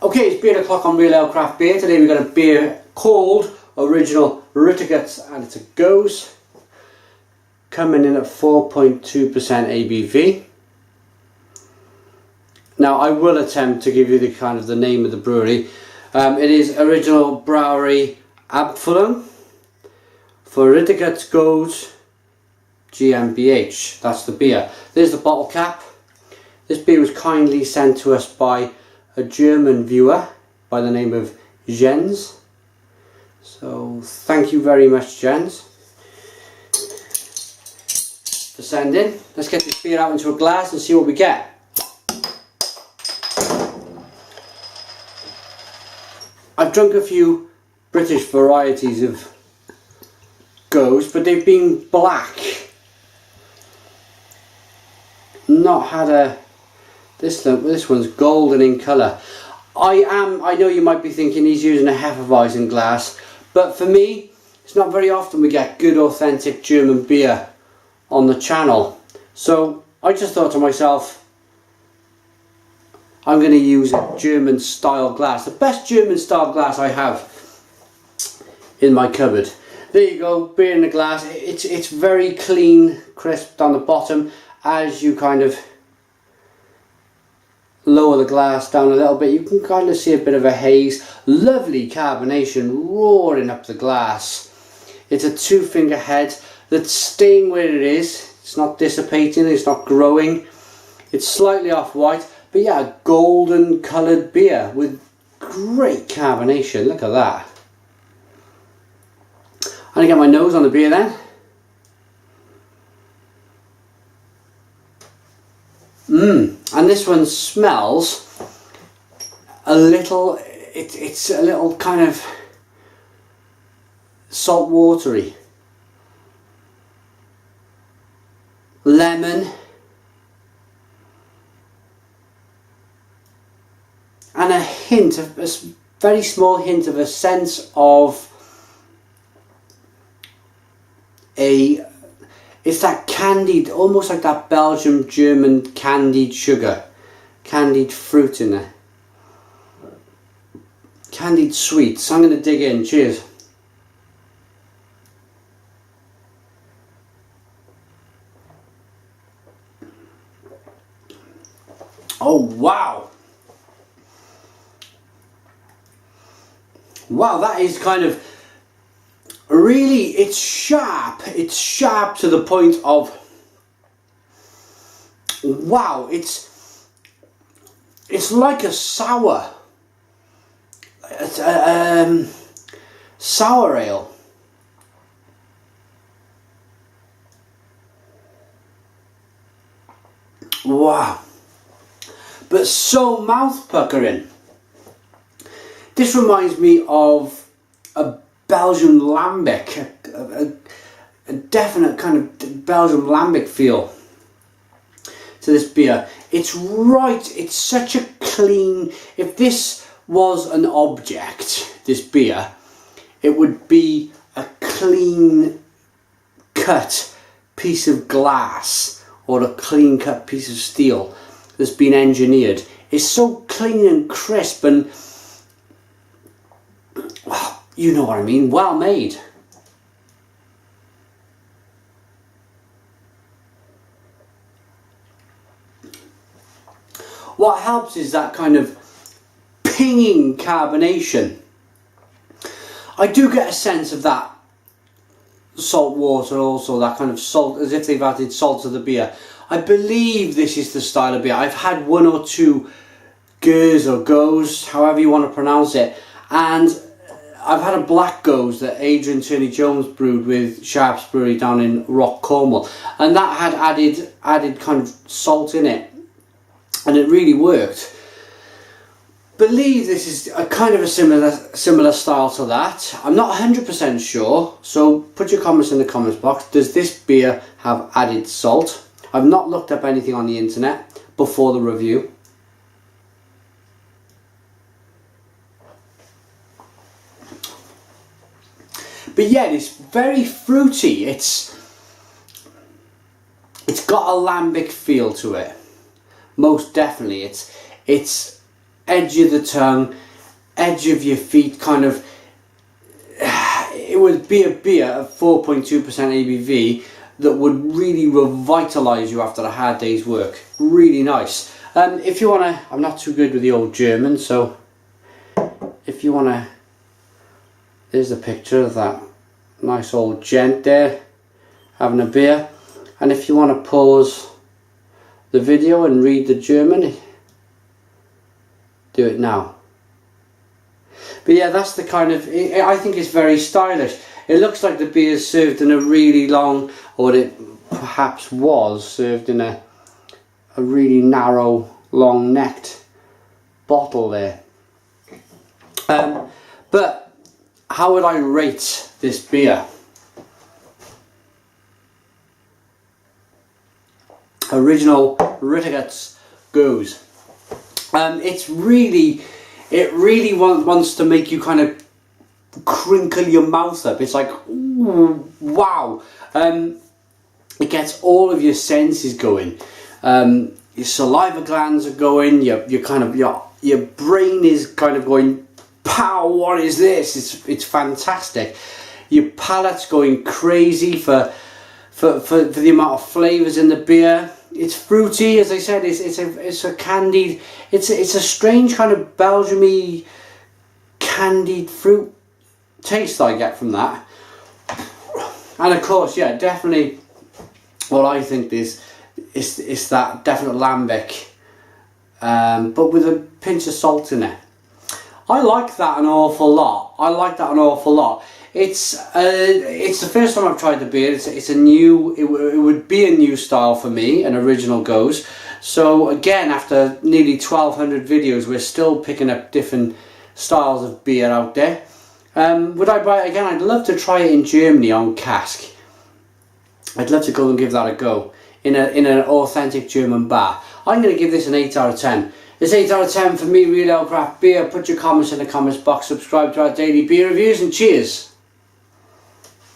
Okay, it's beer o'clock on Real Ale Craft Beer. Today we've got a beer called Original Ritterguts and it's a Gose. Coming in at 4.2% ABV. Now I will attempt to give you the name of the brewery. It is Original Brauerei Abfüllung for Ritterguts Gose GmbH. That's the beer. There's the bottle cap. This beer was kindly sent to us by a German viewer by the name of Jens. So thank you very much, Jens, for sending. Let's get this beer out into a glass and see what we get. I've drunk a few British varieties of Gose, but they've been black. Not had a this one's golden in colour. I know you might be thinking he's using a Hefeweizen glass, but for me it's not very often we get good authentic German beer on the channel. So I just thought to myself, I'm going to use a German style glass, the best German style glass I have in my cupboard. There you go, beer in the glass. It's very clean, crisp down the bottom. As you kind of lower the glass down a little bit, you can kind of see a bit of a haze. Lovely carbonation roaring up the glass. It's a 2-finger head that's staying where it is. It's not dissipating, it's not growing. It's slightly off-white, but yeah, a golden coloured beer with great carbonation. Look at that. I'm going to get my nose on the beer then. And this one smells a little, it's a little kind of salt watery. Lemon. And a hint, a very small hint of a sense of it's that candied, almost like that Belgian German candied sugar, candied fruit in there, candied sweet. So I'm going to dig in. Cheers. Oh wow, wow, that is kind of really, it's sharp to the point of wow. It's like a sour sour ale. Wow, but so mouth puckering. This reminds me of a Belgian lambic, a definite kind of Belgian lambic feel to this beer. It's right, it's such a clean, if this was an object, this beer, it would be a clean cut piece of glass or a clean cut piece of steel that's been engineered. It's so clean and crisp and you know what I mean, well made. What helps is that kind of pinging carbonation. I do get a sense of that salt water also, that kind of salt, as if they've added salt to the beer. I believe this is the style of beer. I've had one or two Gose or Gose, however you want to pronounce it, and I've had a black Gose that Adrian Turney Jones brewed with Sharp's Brewery down in Rock, Cornwall, and that had added kind of salt in it, and it really worked. Believe this is a kind of a similar style to that. I'm not 100% sure, so put your comments in the comments box. Does this beer have added salt? I've not looked up anything on the internet before the review. But yeah, it's very fruity. It's got a lambic feel to it. Most definitely. It's edge of the tongue, edge of your feet, kind of. It would be a beer of 4.2% ABV that would really revitalise you after a hard day's work. Really nice. If you want to, I'm not too good with the old German, so if you want to, there's a picture of that nice old gent there having a beer. And if you want to pause the video and read the German, do it now. But yeah, that's the kind of, I think it's very stylish. It looks like the beer is served in a really long, or it perhaps was served in a really narrow, long-necked bottle there. But how would I rate this beer? Original Ritterguts Gose. It really wants to make you kind of crinkle your mouth up. It's like, ooh, wow. It gets all of your senses going. Your saliva glands are going. Your brain is kind of going, pow! What is this? It's fantastic. Your palate's going crazy for the amount of flavors in the beer. It's fruity, as I said. It's a candied. It's a strange kind of Belgium-y candied fruit taste I get from that. And of course, yeah, definitely. What I think is that definite lambic, but with a pinch of salt in it. I like that an awful lot. It's the first time I've tried the beer. It's a new. It would be a new style for me, an original Gose. So again, after nearly 1,200 videos, we're still picking up different styles of beer out there. Would I buy it again? I'd love to try it in Germany on cask. I'd love to go and give that a go in an authentic German bar. I'm going to give this an 8 out of 10. It's 8 out of 10 for me, Real Ale Craft Beer. Put your comments in the comments box, subscribe to our daily beer reviews, and cheers.